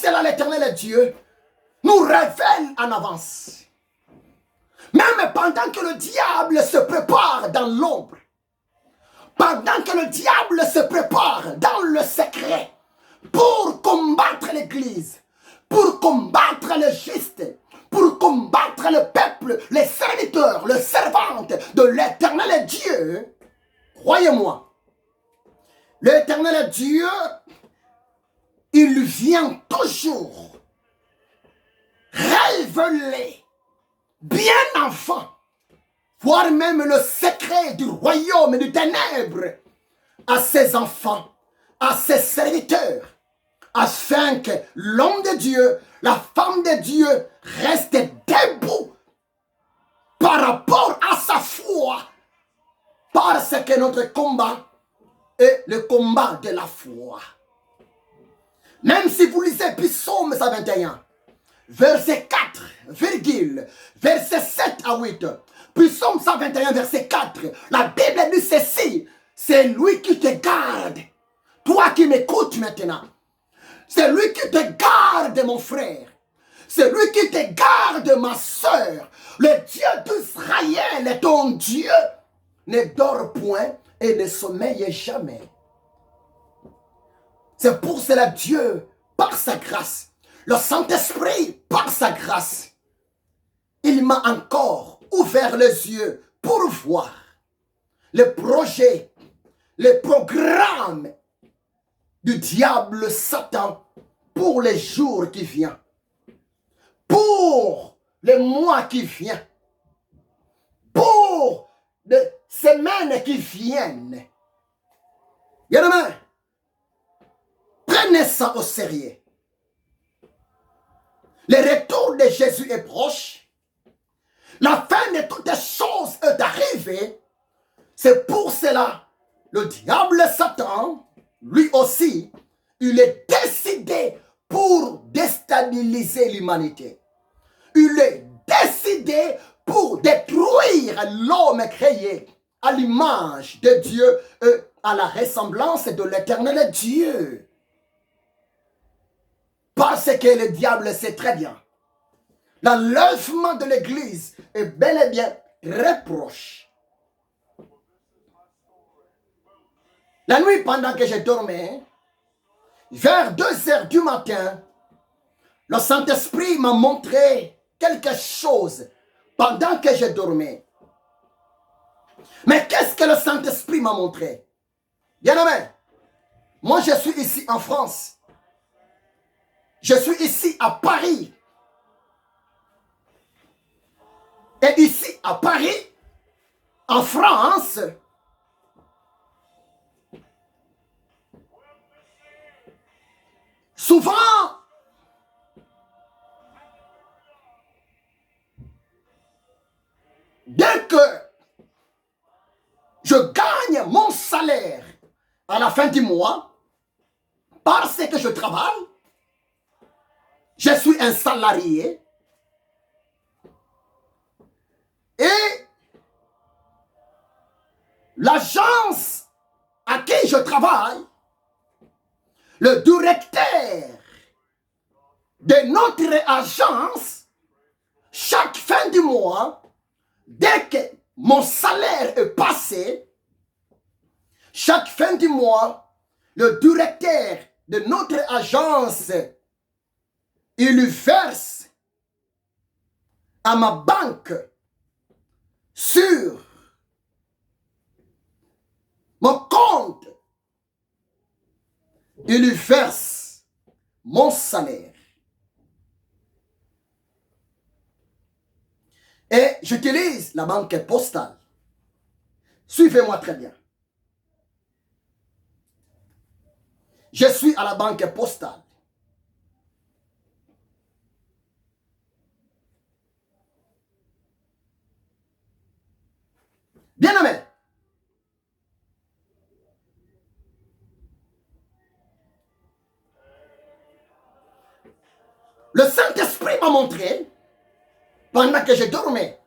cela, l'Éternel Dieu nous révèle en avance. Même pendant que le diable se prépare dans l'ombre, pendant que le diable se prépare dans le secret pour combattre l'Église, pour combattre le juste, pour combattre le peuple, les serviteurs, les servantes de l'Éternel Dieu, croyez-moi, l'Éternel Dieu, il vient toujours révéler bien avant, voire même le secret du royaume du ténèbre à ses enfants, à ses serviteurs, afin que l'homme de Dieu, la femme de Dieu reste debout par rapport à sa foi, parce que notre combat est le combat de la foi. Même si vous lisez Psaume 121, verset 4, verset 7 à 8, Psaume 121, verset 4, la Bible dit ceci, c'est lui qui te garde. Toi qui m'écoutes maintenant, c'est lui qui te garde, mon frère. C'est lui qui te garde, ma soeur. Le Dieu d'Israël, ton Dieu, ne dort point et ne sommeille jamais. C'est pour cela Dieu, par sa grâce, le Saint-Esprit, par sa grâce, il m'a encore ouvert les yeux pour voir les projets, les programmes du diable Satan pour les jours qui viennent, pour les mois qui viennent, pour les semaines qui viennent. Bien-aimés, prenez ça au sérieux. Le retour de Jésus est proche. La fin de toutes les choses est arrivée. C'est pour cela, le diable Satan, lui aussi, il est décidé pour déstabiliser l'humanité. Il est décidé pour détruire l'homme créé à l'image de Dieu et à la ressemblance de l'Éternel Dieu. Parce que le diable sait très bien. L'enlèvement de l'Église est bel et bien très proche. La nuit, pendant que je dormais, vers 2 heures du matin, le Saint-Esprit m'a montré quelque chose pendant que je dormais. Mais qu'est-ce que le Saint-Esprit m'a montré? Bien-aimé, moi je suis ici en France. Je suis ici à Paris. Et ici à Paris, en France, souvent, dès que je gagne mon salaire à la fin du mois, parce que je travaille, je suis un salarié, et l'agence à qui je travaille, le directeur de notre agence, chaque fin du mois, dès que mon salaire est passé, chaque fin du mois, le directeur de notre agence, il verse à ma banque sur mon compte, il verse mon salaire. Et j'utilise la banque postale. Suivez-moi très bien. Je suis à la banque postale. Bien-aimé, le Saint-Esprit m'a montré, pendant que je dormais,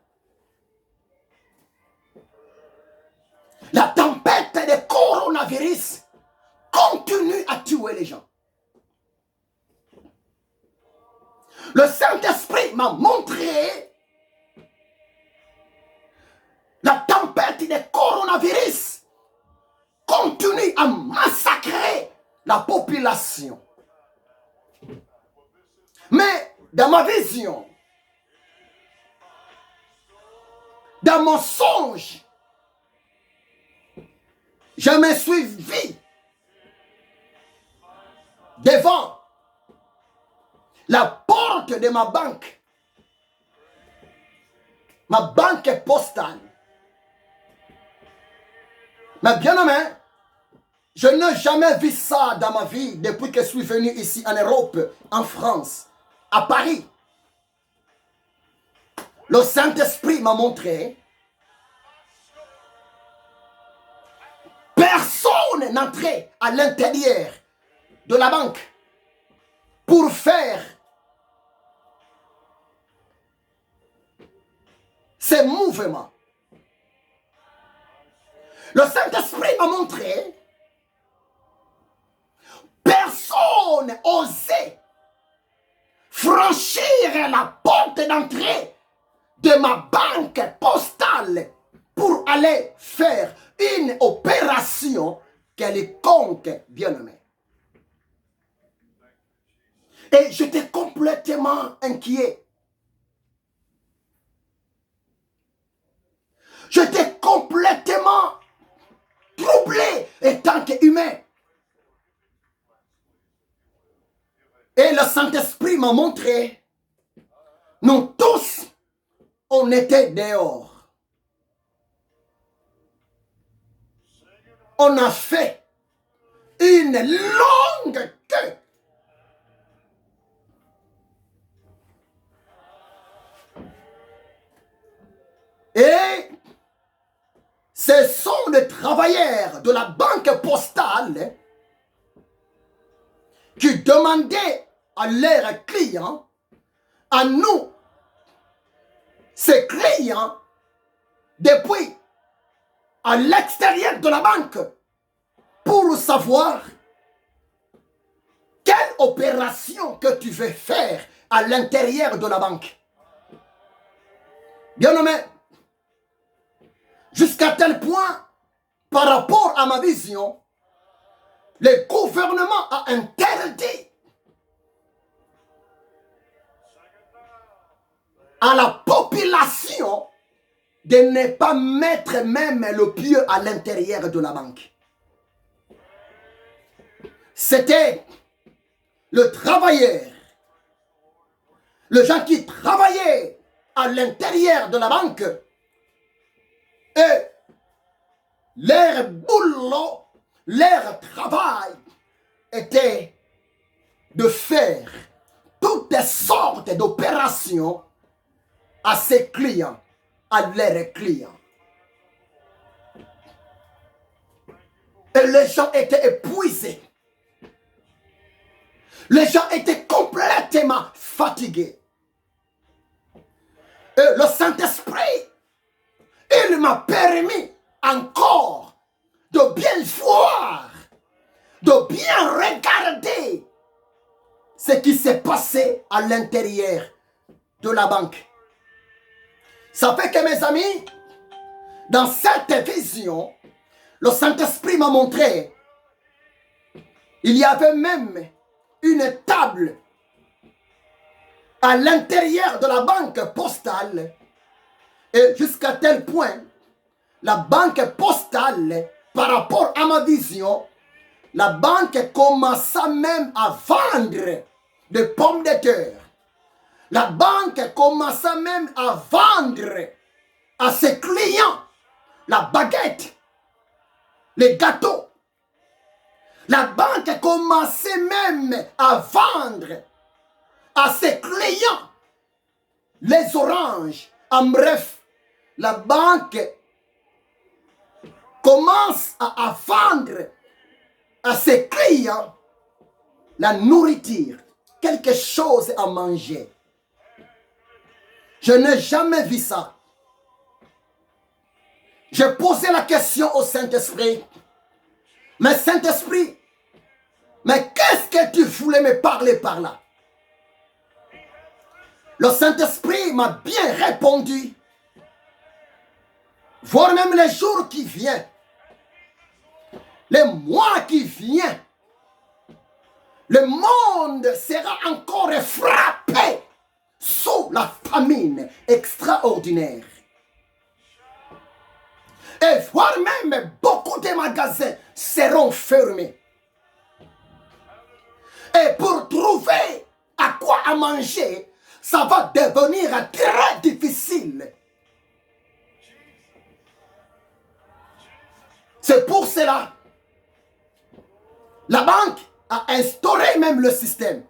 la tempête de coronavirus continue à tuer les gens. Le Saint-Esprit m'a montré la tempête des coronavirus continue à massacrer la population. Mais dans ma vision, dans mon songe, je me suis vu devant la porte de ma banque postale. Mais bien aimé, je n'ai jamais vu ça dans ma vie depuis que je suis venu ici en Europe, en France, à Paris. Le Saint-Esprit m'a montré. Personne n'entrait à l'intérieur de la banque pour faire ces mouvements. Le Saint-Esprit m'a montré. Personne n'osait franchir la porte d'entrée de ma banque postale pour aller faire une opération quelconque, bien-aimé. Et j'étais complètement inquiet. J'étais complètement troublé en tant qu'humain. Et le Saint-Esprit m'a montré, nous tous, on était dehors. On a fait une longue queue. Et ce sont les travailleurs de la banque postale qui demandaient à leurs clients, à nous, ces clients, depuis à l'extérieur de la banque, pour savoir quelle opération que tu veux faire à l'intérieur de la banque. Bien aimé, jusqu'à tel point, par rapport à ma vision, le gouvernement a interdit à la population de ne pas mettre même le pied à l'intérieur de la banque. C'était le travailleur, les gens qui travaillaient à l'intérieur de la banque et leur boulot, leur travail était de faire toutes sortes d'opérations à ses clients, à leurs clients. Et les gens étaient épuisés. Les gens étaient complètement fatigués. Et le Saint-Esprit, il m'a permis encore de bien voir, de bien regarder ce qui s'est passé à l'intérieur de la banque. Ça fait que mes amis, dans cette vision, le Saint-Esprit m'a montré, il y avait même une table à l'intérieur de la banque postale et jusqu'à tel point, la banque postale, par rapport à ma vision, la banque commença même à vendre des pommes de terre. La banque commença même à vendre à ses clients la baguette, les gâteaux. La banque commençait même à vendre à ses clients les oranges. En bref, la banque commence à vendre à ses clients la nourriture, quelque chose à manger. Je n'ai jamais vu ça. J'ai posé la question au Saint-Esprit. Mais Saint-Esprit, mais qu'est-ce que tu voulais me parler par là? Le Saint-Esprit m'a bien répondu. Voire même les jours qui viennent, les mois qui viennent, le monde sera encore frappé sous la famine extraordinaire. Et voire même beaucoup de magasins seront fermés. Et pour trouver à quoi à manger, ça va devenir très difficile. C'est pour cela, la banque a instauré même le système.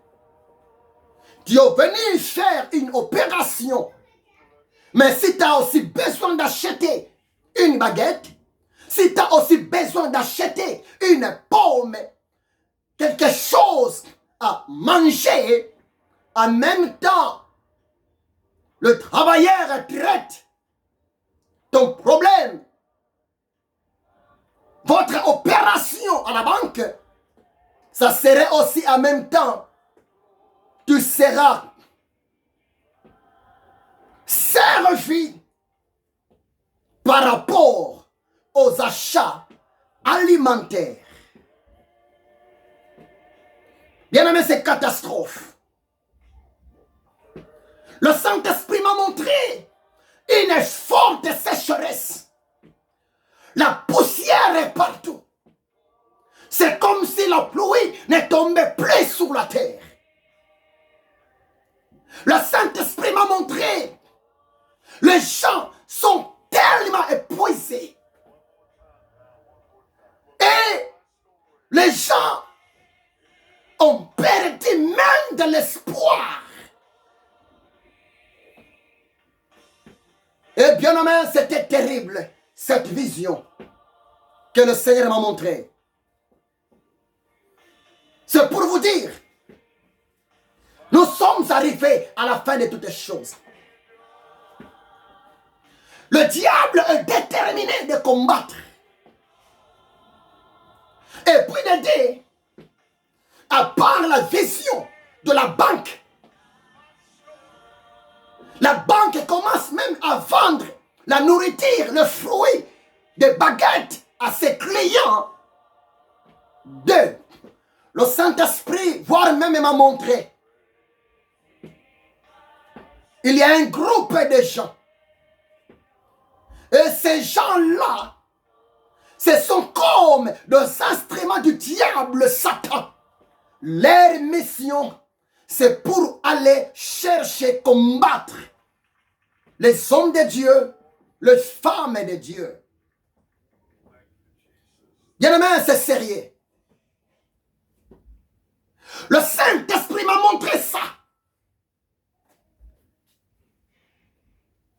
Tu es venu faire une opération. Mais si tu as aussi besoin d'acheter une baguette, si tu as aussi besoin d'acheter une pomme, quelque chose à manger, en même temps, le travailleur traite ton problème. Votre opération à la banque, ça serait aussi en même temps, tu seras servi par rapport aux achats alimentaires. Bien aimé, c'est catastrophe. Le Saint-Esprit m'a montré une forte sécheresse. La poussière est partout. C'est comme si la pluie ne tombait plus sur la terre. Le Saint-Esprit m'a montré, les gens sont tellement épuisés. Et les gens ont perdu même de l'espoir. Et bien aimé, c'était terrible, cette vision que le Seigneur m'a montrée. C'est pour vous dire, nous sommes arrivés à la fin de toutes les choses. Le diable est déterminé de combattre. Et puis d'aider, à part la vision de la banque commence même à vendre la nourriture, le fruit, des baguettes à ses clients. Deux, le Saint-Esprit, voire même m'a montré, il y a un groupe de gens. Et ces gens-là, ce sont comme des instruments du diable Satan. Leur mission, c'est pour aller chercher, combattre les hommes de Dieu, les femmes de Dieu. Bien-aimé, c'est sérieux. Le Saint-Esprit m'a montré ça.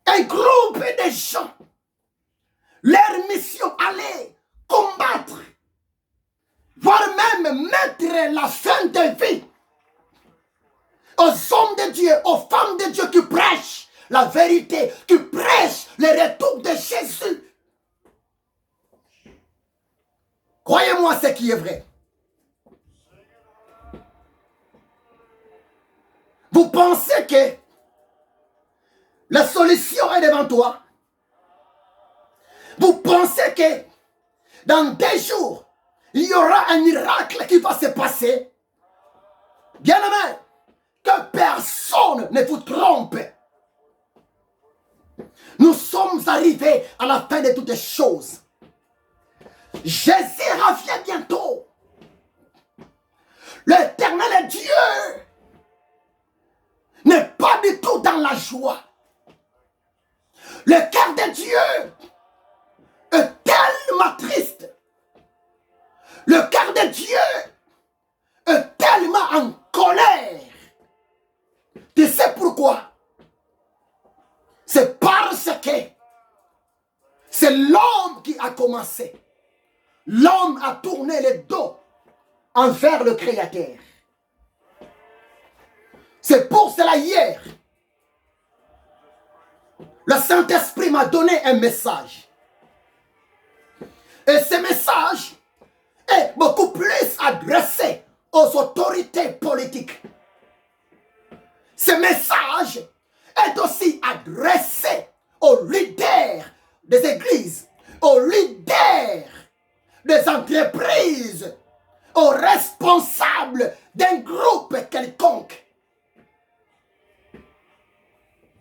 Un groupe de gens, leur mission, aller combattre, voire même mettre la fin de vie aux hommes de Dieu, aux femmes de Dieu qui prêchent la vérité, qui prêchent le retour de Jésus. Croyez-moi ce qui est vrai. Vous pensez que la solution est devant toi? Vous pensez que dans 2 jours, il y aura un miracle qui va se passer? Bien aimé, que personne ne vous trompe. Nous sommes arrivés à la fin de toutes les choses. Jésus revient bientôt. L'Éternel Dieu n'est pas du tout dans la joie. Le cœur de Dieu est tellement triste. Le cœur de Dieu est tellement en colère. Tu sais pourquoi? C'est parce que c'est l'homme qui a commencé. L'homme a tourné le dos envers le Créateur. C'est pour cela hier, le Saint-Esprit m'a donné un message. Et ce message est beaucoup plus adressé aux autorités politiques. Ce message est aussi adressé aux leaders des églises, aux leaders des entreprises, aux responsables d'un groupe quelconque.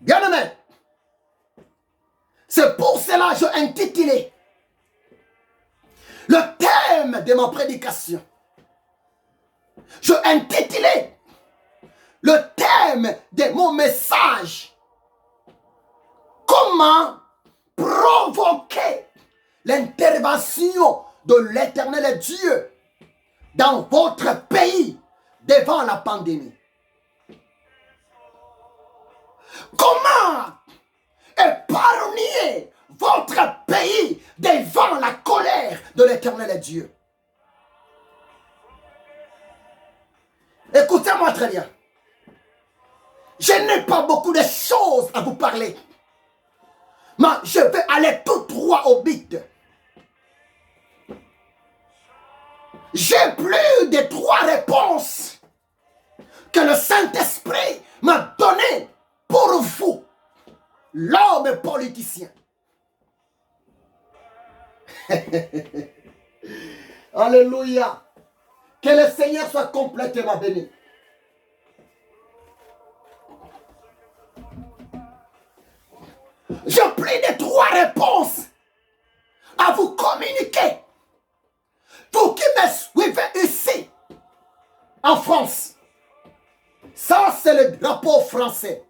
Bien-aimé, c'est pour cela que j'ai intitulé le thème de ma prédication. J'ai intitulé le thème de mon message. Comment provoquer l'intervention de l'Éternel Dieu dans votre pays devant la pandémie. Comment épargner votre pays devant la colère de l'Éternel Dieu. Écoutez-moi très bien. Je n'ai pas beaucoup de choses à vous parler. Mais je vais aller tout droit au but. J'ai plus de 3 réponses que le Saint-Esprit m'a données pour vous, l'homme politicien. Alléluia. Que le Seigneur soit complètement béni. J'ai plus de 3 réponses à vous communiquer. Vous qui me suivez ici, en France. Ça, c'est le drapeau français.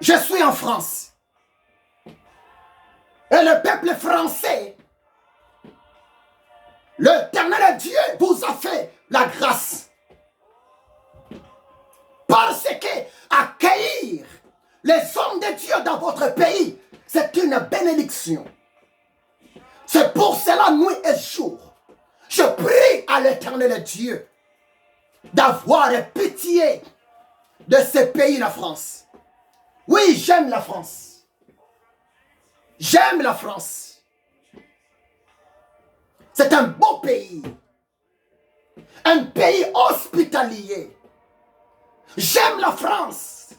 Je suis en France. Et le peuple français, l'Éternel Dieu vous a fait la grâce. Parce que accueillir les hommes de Dieu dans votre pays, c'est une bénédiction. C'est pour cela, nuit et jour, je prie à l'Éternel Dieu d'avoir pitié de ce pays, la France. Oui, j'aime la France. J'aime la France. C'est un beau pays. Un pays hospitalier. J'aime la France.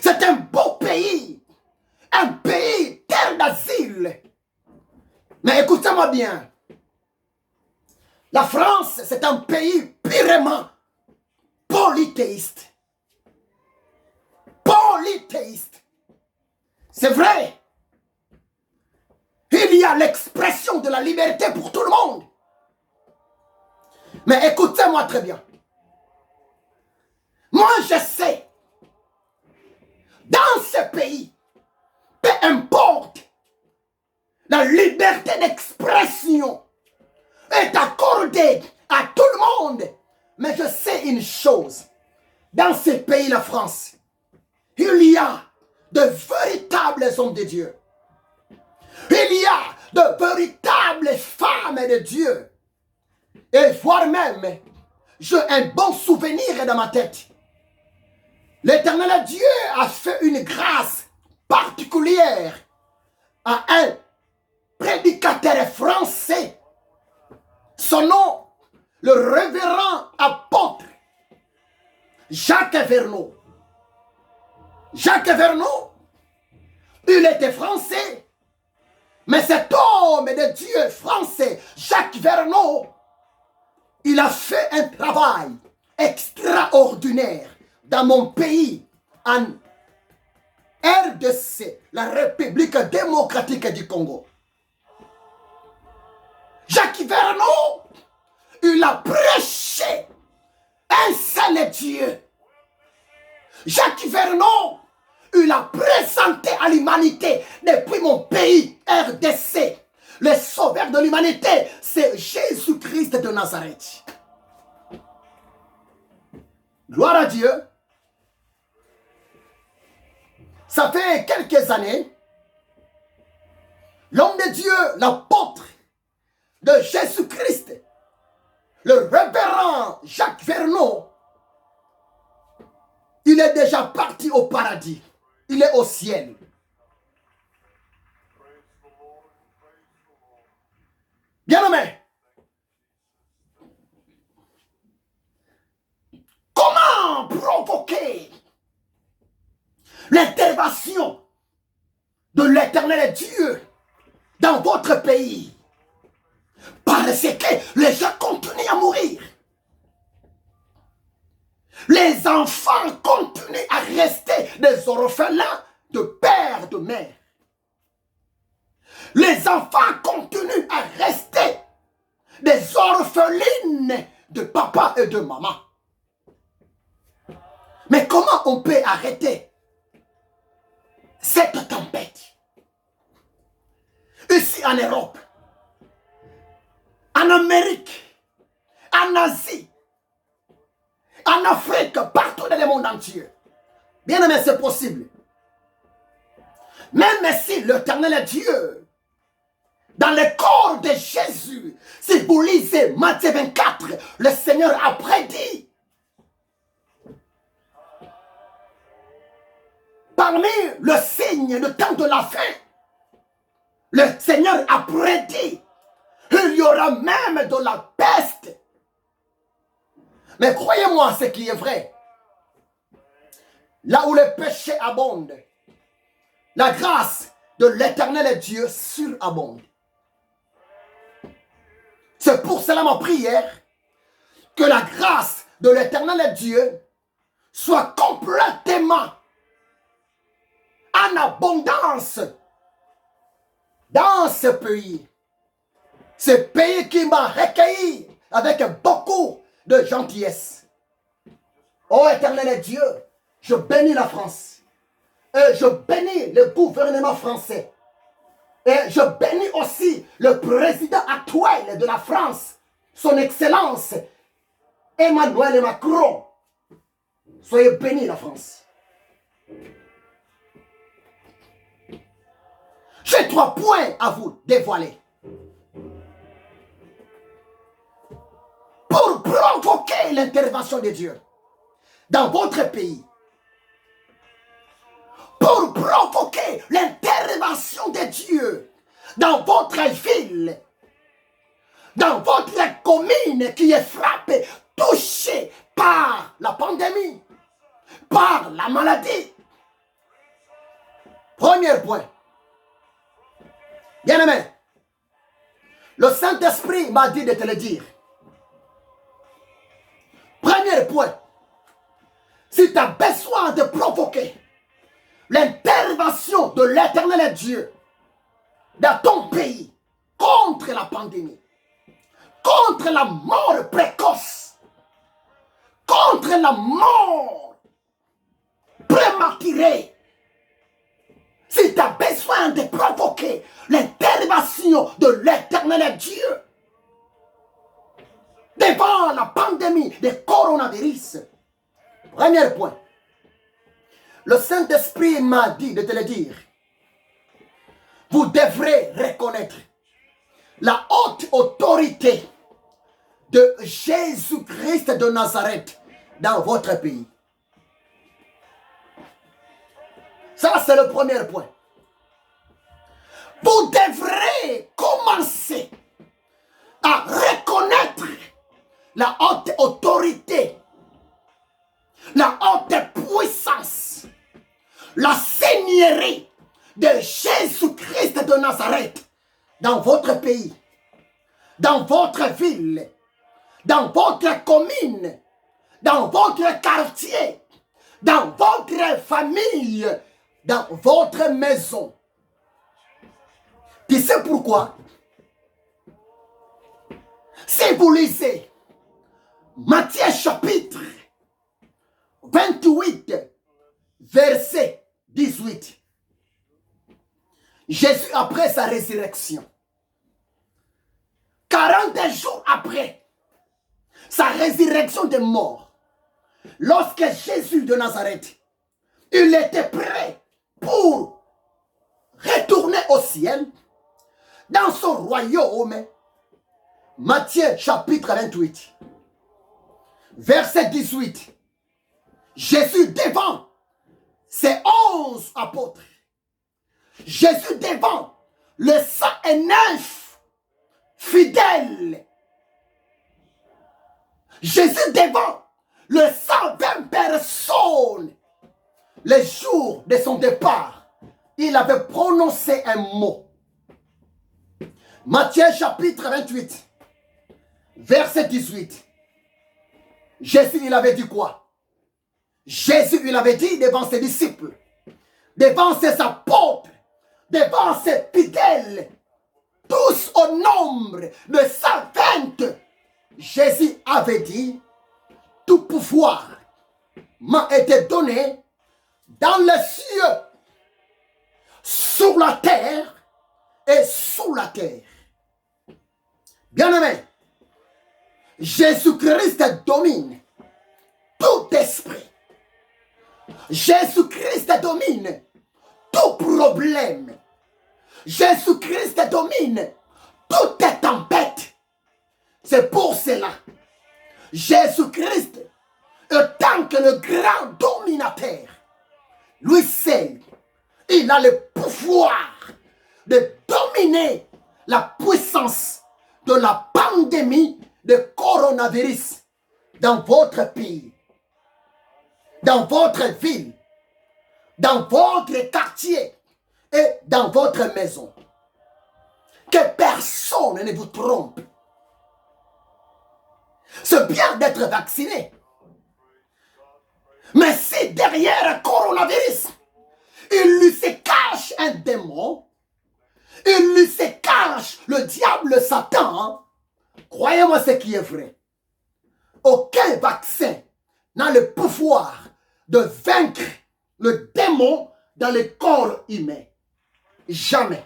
C'est un beau pays. Un pays terre d'asile. Mais écoutez-moi bien. La France, c'est un pays purement polythéiste. Polythéiste. C'est vrai. Il y a l'expression de la liberté pour tout le monde. Mais écoutez-moi très bien. Moi, je sais, dans ce pays, peu importe, la liberté d'expression est accordée à tout le monde. Mais je sais une chose. Dans ce pays, la France, il y a de véritables hommes de Dieu. Il y a de véritables femmes de Dieu. Et voire même, j'ai un bon souvenir dans ma tête. L'Éternel Dieu a fait une grâce particulière à un prédicateur français. Son nom, le révérend apôtre Jacques Verneau. Jacques Verneau, il était français, mais cet homme de Dieu français, Jacques Verneau, il a fait un travail extraordinaire dans mon pays, en RDC, la République démocratique du Congo. Jacques Verneau, il a prêché un seul Dieu. Jacques Verneau, il a présenté à l'humanité depuis mon pays, RDC. Le sauveur de l'humanité, c'est Jésus-Christ de Nazareth. Gloire à Dieu. Ça fait quelques années, l'homme de Dieu, l'apôtre de Jésus-Christ, le révérend Jacques Verneau, il est déjà parti au paradis. Il est au ciel. Bien-aimé, comment provoquer Les enfants continuent à rester des orphelins de père, de mère. Les enfants continuent à rester des orphelines de papa et de maman. Mais comment on peut arrêter cette tempête? Ici en Europe, en Amérique, en Asie, en Afrique, partout dans le monde entier. Bien aimé, c'est possible. Même si l'Éternel est Dieu, dans le corps de Jésus, si vous lisez Matthieu 24, le Seigneur a prédit. Parmi le signe, le temps de la fin, le Seigneur a prédit, il y aura même de la peste. Mais croyez-moi, ce qui est vrai, là où le péché abonde, la grâce de l'Éternel Dieu surabonde. C'est pour cela ma prière, que la grâce de l'Éternel Dieu soit complètement en abondance dans ce pays. Ce pays qui m'a recueilli avec beaucoup de gentillesse. Oh Éternel Dieu, je bénis la France. Et je bénis le gouvernement français. Et je bénis aussi le président actuel de la France, son Excellence, Emmanuel Macron. Soyez bénis la France. J'ai 3 points à vous dévoiler. Pour provoquer l'intervention de Dieu dans votre pays. Pour provoquer l'intervention de Dieu dans votre ville. Dans votre commune qui est frappée, touchée par la pandémie, par la maladie. Premier point. Bien aimé, le Saint-Esprit m'a dit de te le dire. Premier point, si tu as besoin de provoquer l'intervention de l'Éternel Dieu dans ton pays contre la pandémie, contre la mort précoce, contre la mort prématurée, si tu as besoin de provoquer l'intervention de l'Éternel Dieu devant la pandémie de coronavirus. Premier point. Le Saint-Esprit m'a dit de te le dire. Vous devrez reconnaître la haute autorité de Jésus-Christ de Nazareth dans votre pays. Ça, c'est le premier point. Vous devrez commencer à reconnaître la haute autorité, la haute puissance, la seigneurie de Jésus-Christ de Nazareth dans votre pays, dans votre ville, dans votre commune, dans votre quartier, dans votre famille, dans votre maison. Tu sais pourquoi? Si vous lisez Matthieu chapitre 28, verset 18, Jésus après sa résurrection, 40 jours après sa résurrection des morts, lorsque Jésus de Nazareth, il était prêt pour retourner au ciel, dans son royaume, Matthieu chapitre 28, verset 18, Jésus devant ses 11 apôtres, Jésus devant le 109 fidèles, Jésus devant le 120 personnes, le jour de son départ, il avait prononcé un mot. Matthieu chapitre 28, verset 18. Jésus, il avait dit quoi? Jésus, il avait dit devant ses disciples, devant ses apôtres, devant ses fidèles, tous au nombre de 120, Jésus avait dit, tout pouvoir m'a été donné dans les cieux, sur la terre et sous la terre. Bien-aimé, Jésus-Christ domine tout esprit. Jésus-Christ domine tout problème. Jésus-Christ domine toute tempête. C'est pour cela, Jésus-Christ, étant que le grand dominateur, lui seul, il a le pouvoir de dominer la puissance de la pandémie de coronavirus dans votre pays, dans votre ville, dans votre quartier et dans votre maison. Que personne ne vous trompe. C'est bien d'être vacciné. Mais si derrière le coronavirus, il lui se cache un démon, il lui se cache le diable Satan, croyez-moi ce qui est vrai. Aucun vaccin n'a le pouvoir de vaincre le démon dans le corps humain. Jamais.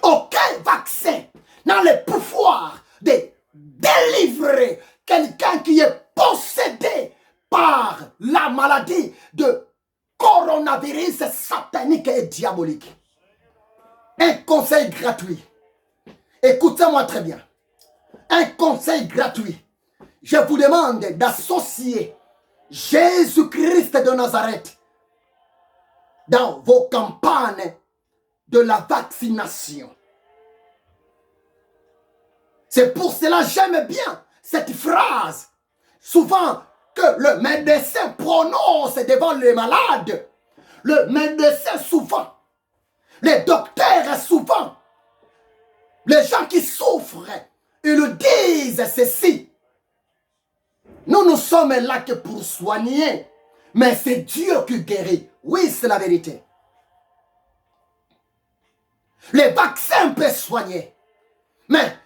Aucun vaccin n'a le pouvoir de délivrer quelqu'un qui est possédé par la maladie de coronavirus satanique et diabolique. Un conseil gratuit. Écoutez-moi très bien. Un conseil gratuit. Je vous demande d'associer Jésus-Christ de Nazareth dans vos campagnes de la vaccination. C'est pour cela que j'aime bien cette phrase. Souvent que le médecin prononce devant les malades. Le médecin souvent. Les docteurs souvent. Les gens qui souffrent, ils disent ceci. Nous sommes là que pour soigner. Mais c'est Dieu qui guérit. Oui, c'est la vérité. Les vaccins peuvent soigner. Mais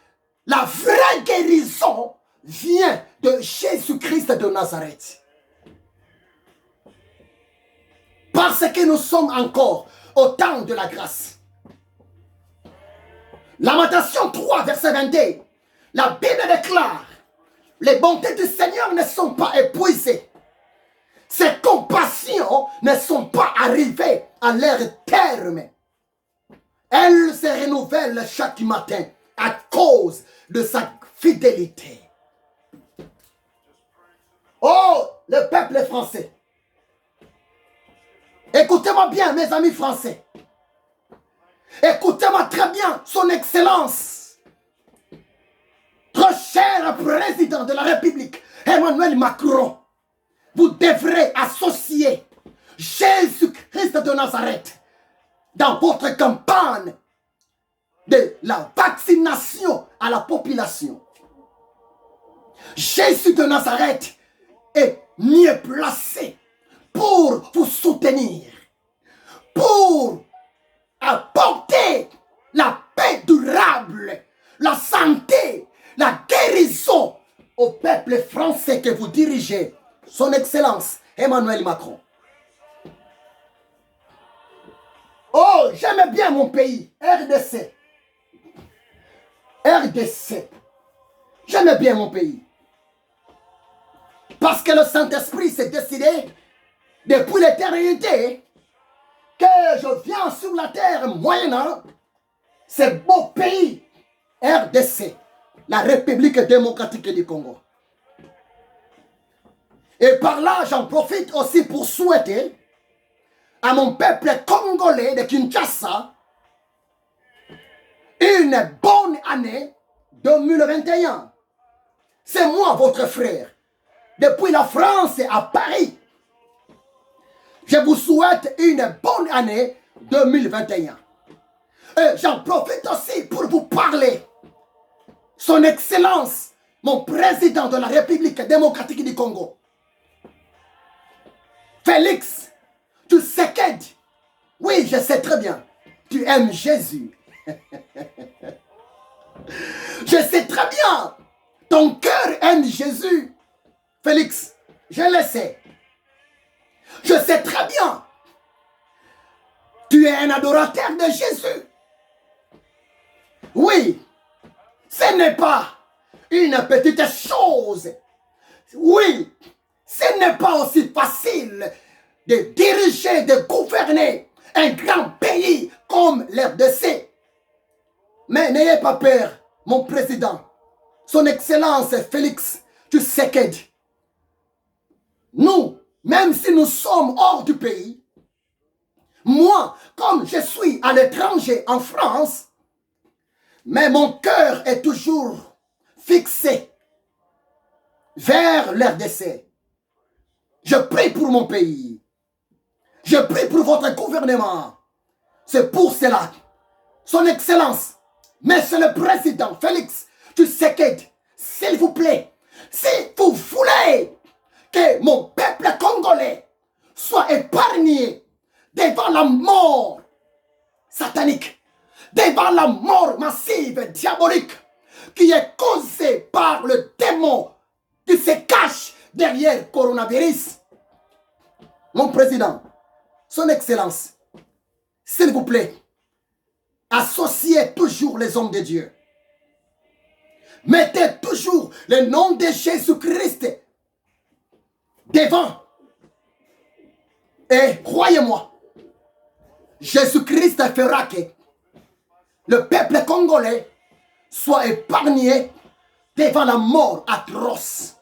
la vraie guérison vient de Jésus-Christ de Nazareth. Parce que nous sommes encore au temps de la grâce. Lamentation 3, verset 22. La Bible déclare, les bontés du Seigneur ne sont pas épuisées. Ses compassions ne sont pas arrivées à leur terme. Elles se renouvellent chaque matin à cause de sa fidélité. Oh, le peuple français. Écoutez-moi bien, mes amis français. Écoutez-moi très bien, son excellence. Très cher président de la République, Emmanuel Macron. Vous devrez associer Jésus-Christ de Nazareth dans votre campagne de la vaccination à la population. Jésus de Nazareth est mieux placé pour vous soutenir, pour apporter la paix durable, la santé, la guérison au peuple français que vous dirigez, son Excellence Emmanuel Macron. Oh, j'aime bien mon pays, RDC. RDC. J'aime bien mon pays. Parce que le Saint-Esprit s'est décidé depuis l'éternité que je viens sur la terre moyennant ce beau pays, RDC, la République démocratique du Congo. Et par là, j'en profite aussi pour souhaiter à mon peuple congolais de Kinshasa une bonne année 2021. C'est moi, votre frère, depuis la France à Paris. Je vous souhaite une bonne année 2021. Et j'en profite aussi pour vous parler. Son Excellence, mon président de la République démocratique du Congo, Félix, tu sais qu'elle dit. Oui, je sais très bien. Tu aimes Jésus. Je sais très bien. Ton cœur aime Jésus. Félix, je le sais. Je sais très bien. Tu es un adorateur de Jésus. Oui, ce n'est pas une petite chose. Oui, ce n'est pas aussi facile de diriger, de gouverner un grand pays comme l'RDC. Mais n'ayez pas peur, mon président, son Excellence Félix Tshisekedi. Nous, même si nous sommes hors du pays, moi, comme je suis à l'étranger en France, mais mon cœur est toujours fixé vers l'RDC. Je prie pour mon pays. Je prie pour votre gouvernement. C'est pour cela, son Excellence, Monsieur le Président Félix Tshisekedi, s'il vous plaît, si vous voulez que mon peuple congolais soit épargné devant la mort satanique, devant la mort massive, diabolique, qui est causée par le démon qui se cache derrière le coronavirus. Mon président, son Excellence, s'il vous plaît, associez toujours les hommes de Dieu. Mettez toujours le nom de Jésus-Christ devant. Et croyez-moi, Jésus-Christ fera que le peuple congolais soit épargné devant la mort atroce.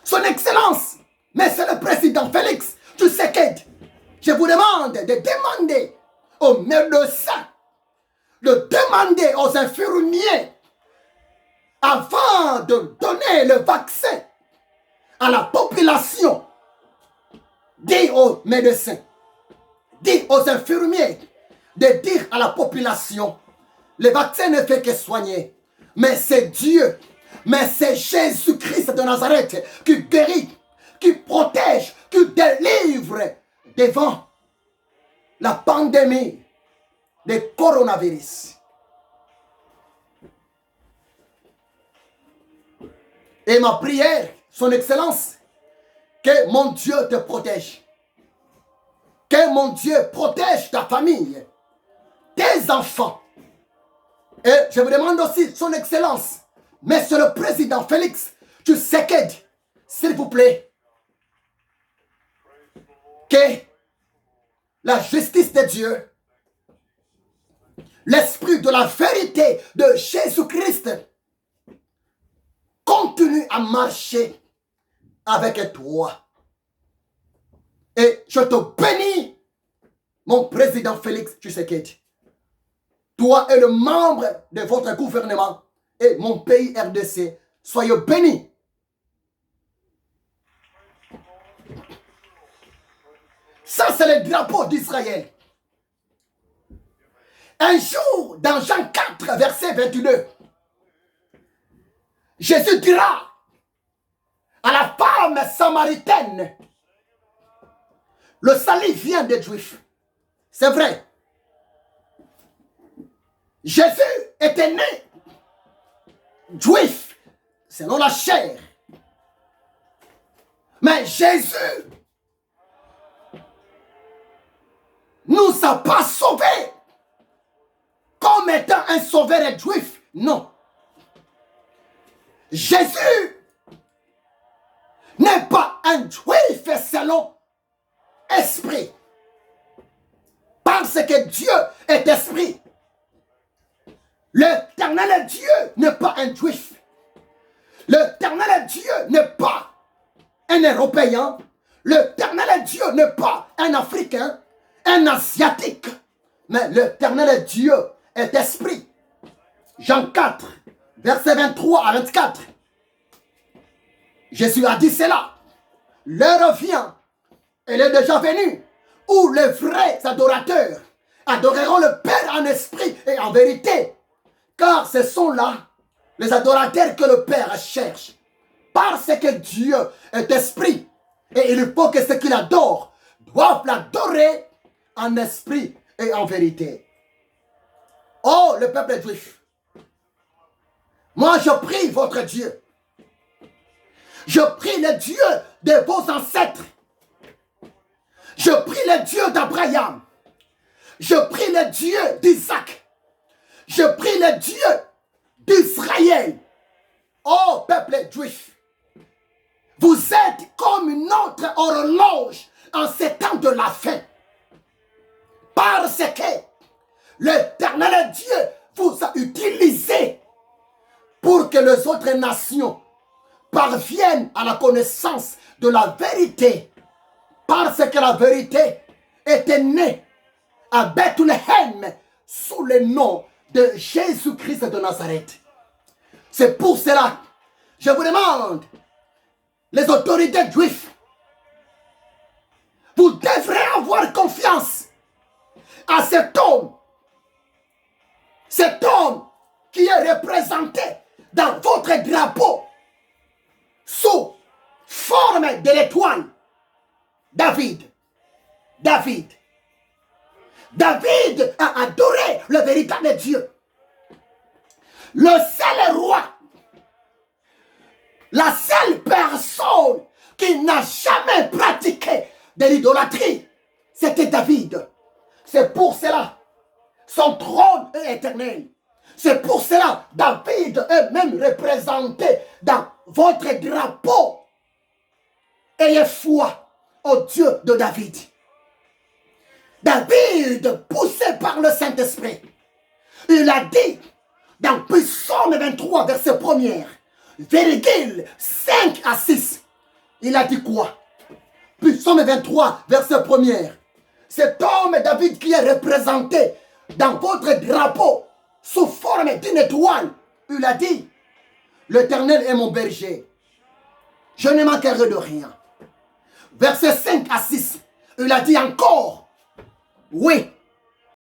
Son Excellence, Monsieur le Président Félix Tshisekedi, je vous demande de demander aux médecins, de demander aux infirmiers, avant de donner le vaccin à la population, dis aux médecins, dis aux infirmiers, de dire à la population, le vaccin ne fait que soigner, mais c'est Dieu, mais c'est Jésus-Christ de Nazareth qui guérit, qui protège, qui délivre devant la pandémie de coronavirus. Et ma prière, son Excellence, que mon Dieu te protège. Que mon Dieu protège ta famille, tes enfants. Et je vous demande aussi, son Excellence, Monsieur le Président Félix Tshisekedi, s'il vous plaît, que la justice de Dieu, l'esprit de la vérité de Jésus-Christ continue à marcher avec toi. Et je te bénis, mon président Félix Tshisekedi. Toi et le membre de votre gouvernement et mon pays RDC, soyez bénis. Ça, c'est le drapeau d'Israël. Un jour, dans Jean 4, verset 22, Jésus dira à la femme samaritaine, le salut vient des Juifs. C'est vrai. Jésus était né juif, selon la chair. Mais Jésus nous a pas sauvés comme étant un sauveur juif. Non. Jésus n'est pas un juif selon esprit. Parce que Dieu est esprit. L'éternel Dieu n'est pas un juif. L'éternel Dieu n'est pas un Européen. L'éternel Dieu n'est pas un Africain, un Asiatique. Mais l'éternel Dieu est esprit. Jean 4, versets 23 à 24. Jésus a dit cela. L'heure vient, elle est déjà venue, où les vrais adorateurs adoreront le Père en esprit et en vérité. Car ce sont là les adorateurs que le Père cherche. Parce que Dieu est esprit. Et il faut que ceux qui l'adorent doivent l'adorer en esprit et en vérité. Oh, le peuple juif, moi je prie votre Dieu. Je prie le Dieu de vos ancêtres. Je prie le Dieu d'Abraham. Je prie le Dieu d'Isaac. Je prie le Dieu d'Israël. Oh, peuple juif, vous êtes comme une autre horloge en ces temps de la fin. Parce que l'Éternel Dieu vous a utilisé pour que les autres nations parviennent à la connaissance de la vérité. Parce que la vérité était née à Bethléem sous le nom de Jésus-Christ de Nazareth. C'est pour cela, je vous demande, les autorités juives, vous devrez avoir confiance à cet homme qui est représenté dans votre drapeau sous forme de l'étoile. David a adoré le véritable Dieu. Le seul roi, la seule personne qui n'a jamais pratiqué de l'idolâtrie, c'était David. C'est pour cela, son trône est éternel. C'est pour cela, David est même représenté dans votre drapeau. Ayez foi au Dieu de David. David, poussé par le Saint-Esprit, il a dit dans Psaume 23, verset 1er, virgule 5 à 6, il a dit quoi? Psaume 23, verset 1er. Cet homme David qui est représenté dans votre drapeau sous forme d'une étoile, il a dit, l'Éternel est mon berger, je ne manquerai de rien. Verset 5 à 6, il a dit encore, oui,